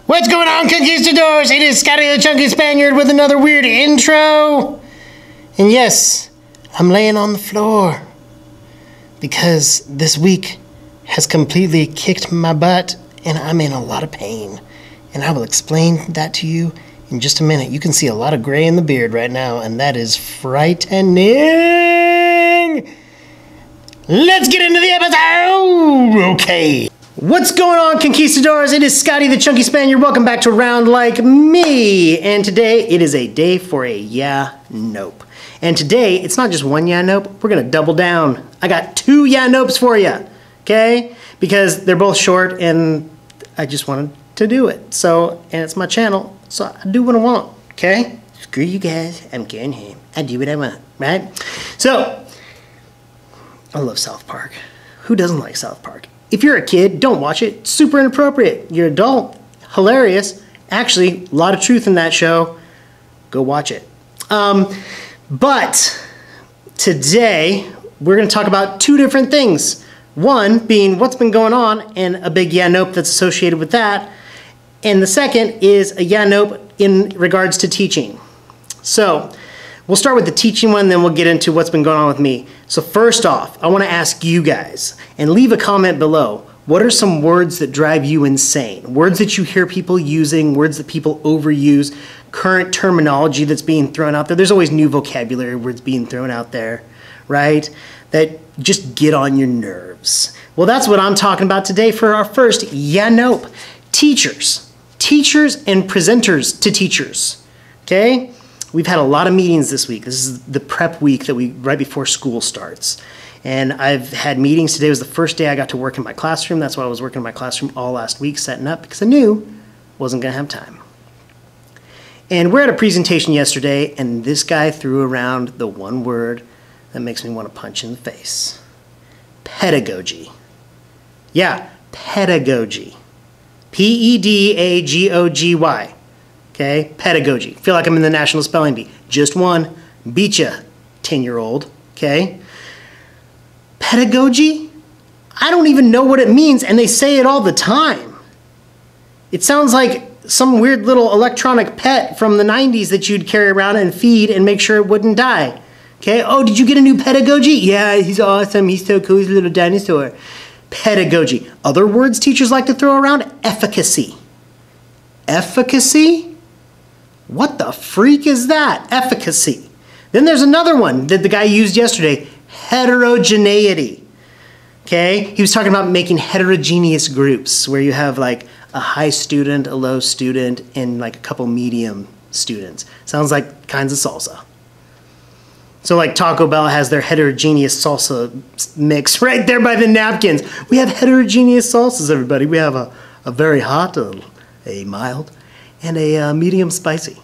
What's going on, conquistadors? It is Scotty the Chunky Spaniard with another weird intro. And yes, I'm laying on the floor because this week has completely kicked my butt and I'm in a lot of pain. And I will explain that to you in just a minute. You can see a lot of gray in the beard right now, and that is frightening. Let's get into the episode. Okay. What's going on, conquistadors? It is Scotty the Chunky Spaniard. Welcome back to Round Like Me. And today, it is a day for a yeah, nope. And today, it's not just one yeah, nope. We're going to double down. I got two yeah, nopes for you. Okay? Because they're both short, and I just wanted to do it. So, and it's my channel, so I do what I want. Okay? Screw you guys. I'm going home. I do what I want. Right? So, I love South Park. Who doesn't like South Park? If you're a kid, don't watch it. Super inappropriate. You're an adult. Hilarious. Actually, a lot of truth in that show. Go watch it. But today, we're going to talk about two different things. One being what's been going on and a big yeah nope that's associated with that. And the second is a yeah nope in regards to teaching. So, we'll start with the teaching one, then we'll get into what's been going on with me. So first off, I want to ask you guys, and leave a comment below, what are some words that drive you insane? Words that you hear people using, words that people overuse, current terminology that's being thrown out there. There's always new vocabulary words being thrown out there, right? That just get on your nerves. Well, that's what I'm talking about today for our first yeah, nope. Teachers. Teachers and presenters to teachers, okay? We've had a lot of meetings this week. This is the prep week that right before school starts. And I've had meetings. Today was the first day I got to work in my classroom. That's why I was working in my classroom all last week, setting up, because I knew I wasn't going to have time. And we're at a presentation yesterday, and this guy threw around the one word that makes me want to punch in the face. Pedagogy. Yeah, pedagogy. P-E-D-A-G-O-G-Y. Okay, pedagogy. Feel like I'm in the National Spelling Bee. Just one. Beat ya, 10-year-old. Okay. Pedagogy? I don't even know what it means, and they say it all the time. It sounds like some weird little electronic pet from the 90s that you'd carry around and feed and make sure it wouldn't die. Okay, oh, did you get a new pedagogy? Yeah, he's awesome. He's so cool. He's a little dinosaur. Pedagogy. Other words teachers like to throw around? Efficacy. Efficacy? What the freak is that? Efficacy. Then there's another one that the guy used yesterday. Heterogeneity. Okay? He was talking about making heterogeneous groups where you have like a high student, a low student, and like a couple medium students. Sounds like kinds of salsa. So like Taco Bell has their heterogeneous salsa mix right there by the napkins. We have heterogeneous salsas, everybody. We have a very hot, a mild, and a medium spicy.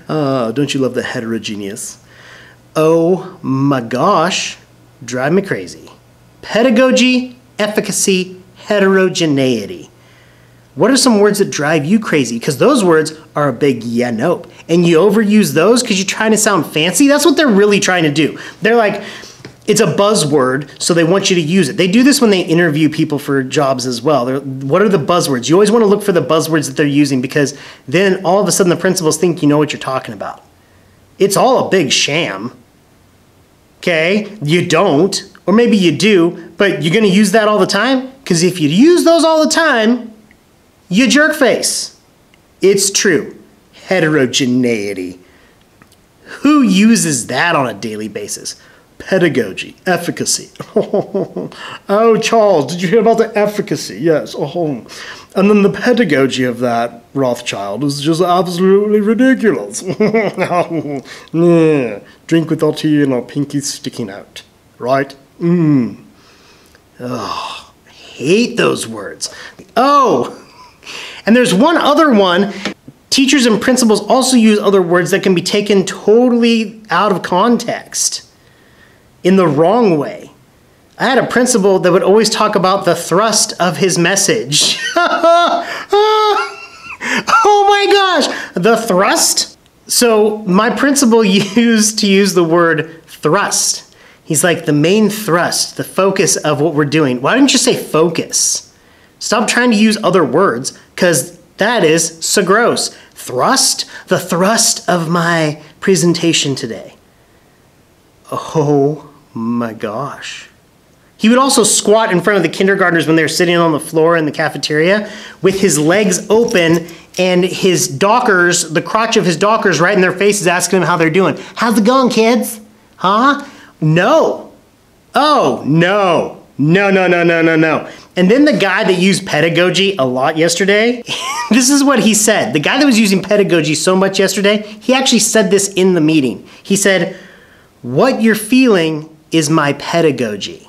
Don't you love the heterogeneous? Oh my gosh, drive me crazy. Pedagogy, efficacy, heterogeneity. What are some words that drive you crazy? Because those words are a big yeah, nope. And you overuse those because you're trying to sound fancy. That's what they're really trying to do. They're like, it's a buzzword, so they want you to use it. They do this when they interview people for jobs as well. What are the buzzwords? You always want to look for the buzzwords that they're using because then all of a sudden the principals think you know what you're talking about. It's all a big sham. Okay? You don't, or maybe you do, but you're going to use that all the time? Because if you use those all the time, you jerk face. It's true. Heterogeneity. Who uses that on a daily basis? Pedagogy, efficacy. Oh, Charles, did you hear about the efficacy? Yes. Oh. And then the pedagogy of that Rothschild is just absolutely ridiculous. Yeah. Drink with our tea and our pinkies sticking out. Right? Oh, I hate those words. Oh, and there's one other one. Teachers and principals also use other words that can be taken totally out of context. In the wrong way. I had a principal that would always talk about the thrust of his message. Oh my gosh, the thrust? So my principal used to use the word thrust. He's like the main thrust, the focus of what we're doing. Why didn't you say focus? Stop trying to use other words, because that is so gross. Thrust, the thrust of my presentation today. Oh my gosh. He would also squat in front of the kindergartners when they were sitting on the floor in the cafeteria with his legs open and his dockers, the crotch of his dockers right in their faces, asking them how they're doing. How's it going, kids? Huh? No. Oh, no. No, no, no, no, no, no. And then the guy that used pedagogy a lot yesterday, this is what he said. The guy that was using pedagogy so much yesterday, he actually said this in the meeting. He said, "What you're feeling is my pedagogy."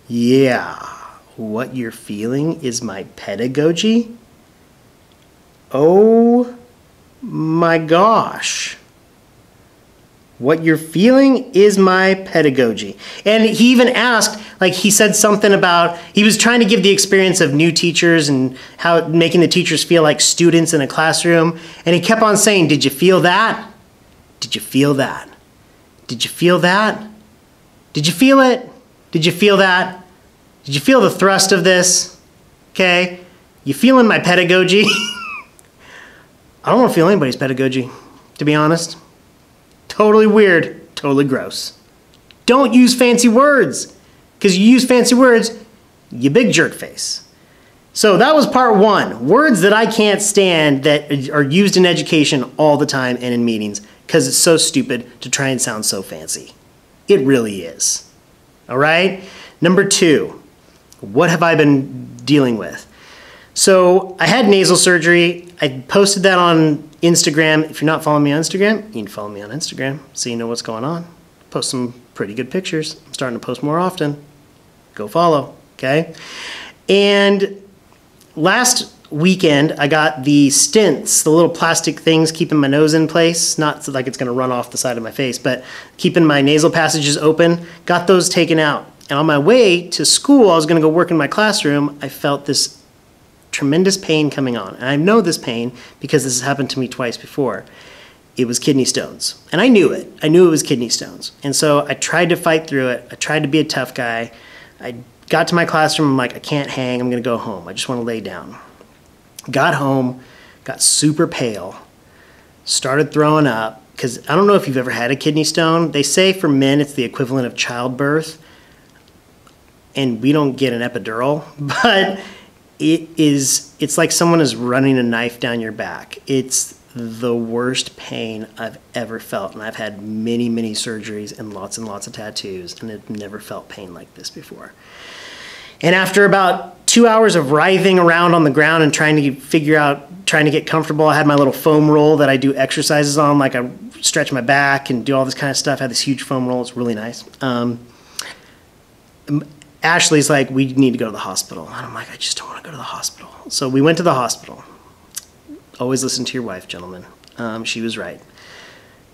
Yeah, what you're feeling is my pedagogy? Oh my gosh. What you're feeling is my pedagogy. And he even asked, like he said something about, he was trying to give the experience of new teachers and how making the teachers feel like students in a classroom. And he kept on saying, did you feel that? Did you feel that? Did you feel that? Did you feel it? Did you feel that? Did you feel the thrust of this? Okay. You feeling my pedagogy? I don't want to feel anybody's pedagogy, to be honest. Totally weird, totally gross. Don't use fancy words, because you use fancy words, you big jerk face. So that was part one, words that I can't stand that are used in education all the time and in meetings, because it's so stupid to try and sound so fancy. It really is. All right? Number two, what have I been dealing with? So I had nasal surgery. I posted that on Instagram. If you're not following me on Instagram, you can follow me on Instagram so you know what's going on. Post some pretty good pictures. I'm starting to post more often. Go follow, okay? And last weekend, I got the stents, the little plastic things keeping my nose in place, not so like it's gonna run off the side of my face, but keeping my nasal passages open, got those taken out. And on my way to school, I was gonna go work in my classroom, I felt this tremendous pain coming on. And I know this pain because this has happened to me twice before. It was kidney stones. And I knew it. I knew it was kidney stones. And so I tried to fight through it. I tried to be a tough guy. I got to my classroom, I'm like, I can't hang, I'm gonna go home. I just wanna lay down. Got home, got super pale, started throwing up, because I don't know if you've ever had a kidney stone. They say for men it's the equivalent of childbirth, and we don't get an epidural, but it's like someone is running a knife down your back. It's the worst pain I've ever felt, and I've had many, many surgeries and lots of tattoos, and I've never felt pain like this before. And after about 2 hours of writhing around on the ground and trying to get comfortable, I had my little foam roll that I do exercises on, like I stretch my back and do all this kind of stuff. I had this huge foam roll, it's really nice. Ashley's like, we need to go to the hospital. And I'm like, I just don't want to go to the hospital. So we went to the hospital. Always listen to your wife, gentlemen. She was right.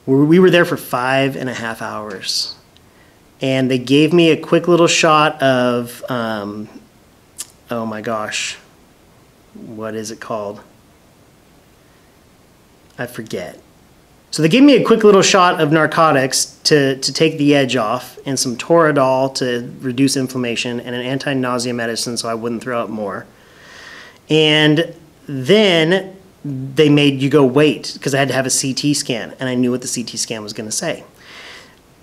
We were there for 5.5 hours. And they gave me a quick little shot of, oh my gosh, what is it called? I forget. So they gave me a quick little shot of narcotics to take the edge off, and some Toradol to reduce inflammation, and an anti-nausea medicine so I wouldn't throw up more. And then they made you go wait, because I had to have a CT scan, and I knew what the CT scan was going to say.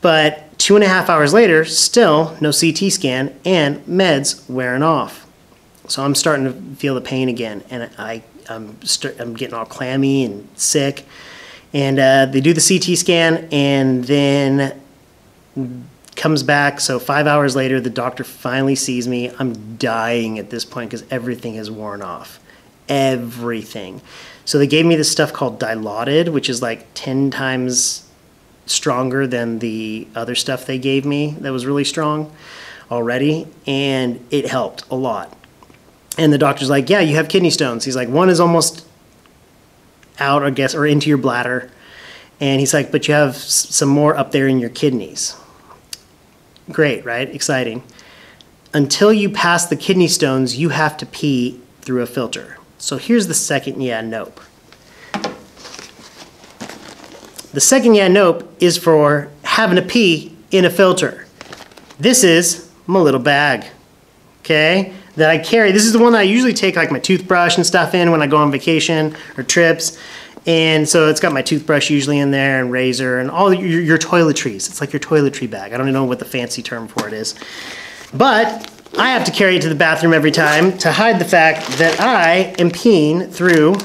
But 2.5 hours later, still no CT scan, and meds wearing off. So I'm starting to feel the pain again, and I'm getting all clammy and sick. And they do the CT scan, and then comes back. So 5 hours later, the doctor finally sees me. I'm dying at this point because everything has worn off. Everything. So they gave me this stuff called Dilaudid, which is like 10 times stronger than the other stuff they gave me that was really strong already. And it helped a lot. And the doctor's like, yeah, you have kidney stones. He's like, one is almost out, I guess, or into your bladder. And he's like, but you have some more up there in your kidneys. Great, right? Exciting. Until you pass the kidney stones, you have to pee through a filter. So here's the second yeah, nope. The second yeah, nope is for having to pee in a filter. This is my little bag. okay, that I carry. This is the one that I usually take like my toothbrush and stuff in when I go on vacation or trips. And so it's got my toothbrush usually in there and razor and all your toiletries. It's like your toiletry bag. I don't even know what the fancy term for it is. But I have to carry it to the bathroom every time to hide the fact that I am peeing through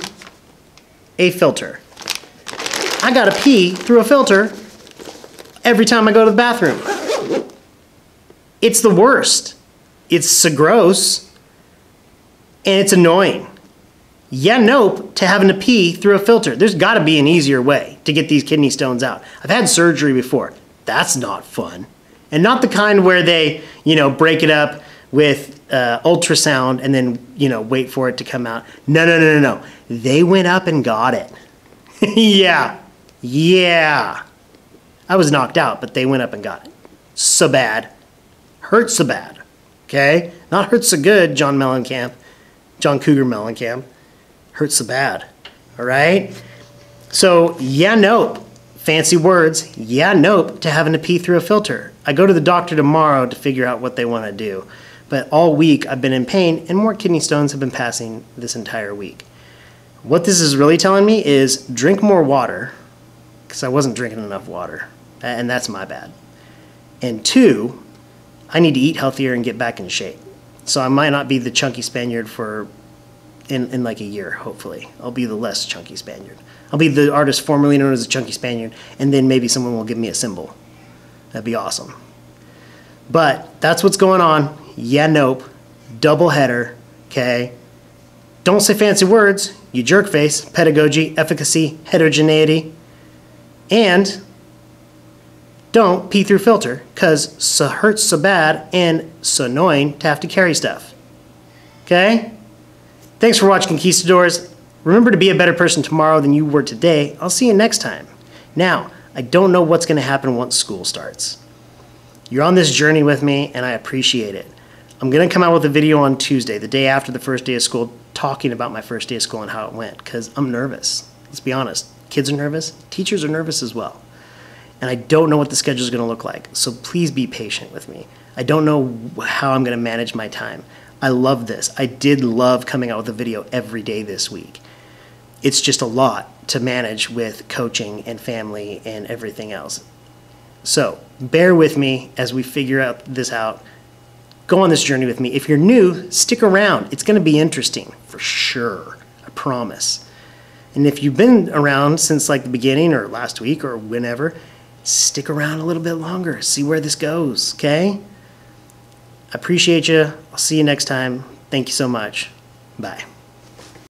a filter. I gotta pee through a filter every time I go to the bathroom. It's the worst. It's so gross and it's annoying. Yeah, nope to having to pee through a filter. There's gotta be an easier way to get these kidney stones out. I've had surgery before. That's not fun. And not the kind where they, break it up with ultrasound and then, wait for it to come out. No. They went up and got it. Yeah. I was knocked out, but they went up and got it. So bad. Hurts so bad. Okay? Not hurts so good, John Cougar Mellencamp. Hurts so bad. All right? So, yeah, nope. Fancy words. Yeah, nope to having to pee through a filter. I go to the doctor tomorrow to figure out what they want to do. But all week I've been in pain and more kidney stones have been passing this entire week. What this is really telling me is drink more water, because I wasn't drinking enough water, and that's my bad. And 2, I need to eat healthier and get back in shape. So I might not be the chunky Spaniard in like a year, hopefully. I'll be the less chunky Spaniard. I'll be the artist formerly known as the Chunky Spaniard, and then maybe someone will give me a symbol. That'd be awesome. But that's what's going on. Yeah, nope. Double header, okay? Don't say fancy words, you jerk face, pedagogy, efficacy, heterogeneity. And don't pee through filter, because so hurts so bad and so annoying to have to carry stuff. Okay? Thanks for watching, Conquistadors. Remember to be a better person tomorrow than you were today. I'll see you next time. Now, I don't know what's going to happen once school starts. You're on this journey with me, and I appreciate it. I'm going to come out with a video on Tuesday, the day after the first day of school, talking about my first day of school and how it went, because I'm nervous. Let's be honest. Kids are nervous. Teachers are nervous as well. And I don't know what the schedule is going to look like, so please be patient with me. I don't know how I'm going to manage my time. I love this. I did love coming out with a video every day this week. It's just a lot to manage with coaching and family and everything else. So bear with me as we figure this out. Go on this journey with me. If you're new, stick around. It's going to be interesting for sure. I promise. And if you've been around since like the beginning or last week or whenever, stick around a little bit longer. See where this goes, okay? I appreciate you. I'll see you next time. Thank you so much. Bye.